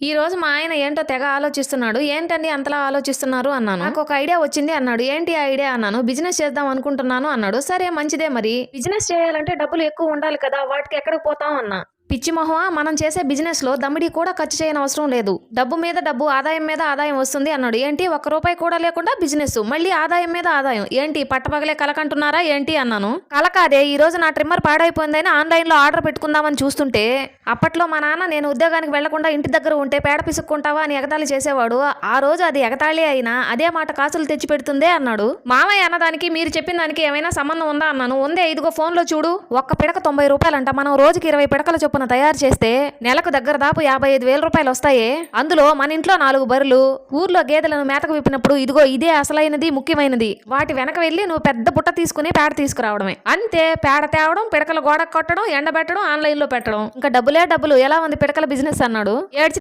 ఈ రోజు మా ఆయన ఏంటో తెగ ఆలోచిస్తున్నాడు. ఏంటండి అంతలా ఆలోచిస్తున్నారు అన్నాను. నాకు ఒక ఐడియా వచ్చింది అన్నాడు. ఏంటి ఆ ఐడియా అన్నాను. బిజినెస్ చేద్దాం అనుకుంటున్నాను అన్నాడు. సరే మంచిదే మరి. బిజినెస్ చేయాలంటే డబ్బులు ఎక్కువ ఉండాలి కదా, వాటికి ఎక్కడికి పోతాం అన్నా. పిచ్చి మొహమా, మనం చేసే బిజినెస్ లో దమ్మిడి కూడా ఖర్చు చేయనవసరం లేదు. డబ్బు మీద డబ్బు, ఆదాయం మీద ఆదాయం వస్తుంది అన్నాడు. ఏంటి, ఒక్క రూపాయి కూడా లేకుండా బిజినెస్, మళ్ళీ ఆదాయం మీద ఆదాయం ఏంటి, పట్టపగలే కలకంటున్నారా ఏంటి అన్నాను. కల కాదే, ఈ రోజు నా ట్రిమ్మర్ పాడైపోయిందని ఆన్లైన్ లో ఆర్డర్ పెట్టుకుందామని చూస్తుంటే అప్పట్లో మా నాన్న నేను ఉద్యోగానికి వెళ్లకుండా ఇంటి దగ్గర ఉంటే పేడ పిసుక్కుంటావా అని ఎగతాళి చేసేవాడు. ఆ రోజు అది ఎగతాళి అయినా అదే మాట కాసులు తెచ్చి పెడుతుందే అన్నాడు. మామయ్య అన్నదానికి మీరు చెప్పిన దానికి ఏమైనా సంబంధం ఉందా అన్నాను. ఉందే, ఇదిగో ఫోన్ లో చూడు. ఒక్క పిడక 90 రూపాయలంట. మనం రోజుకి 20 పిడకల చొప్పున తయారు చేస్తే నెలకు దగ్గర దాపు 55,000 రూపాయలు వస్తాయి. అందులో మన ఇంట్లో 4 బర్రెలు, ఊర్లో గేదెలను మేతకు విప్పినప్పుడు ఇదిగో ఇదే అసలైనది, ముఖ్యమైనది. వాటి వెనక వెళ్ళి నువ్వు పెద్ద బుట్ట తీసుకుని పేడ తీసుకురావడమే అంతే. పేడ తేవడం, పిడకలు గోడ కొట్టడం, ఎండబెట్టడం, ఆన్లైన్ లో పెట్టడం, ఇంకా డబ్బులే డబ్బులు. ఎలా ఉంది పిడకల బిజినెస్ అన్నాడు. ఏడ్చి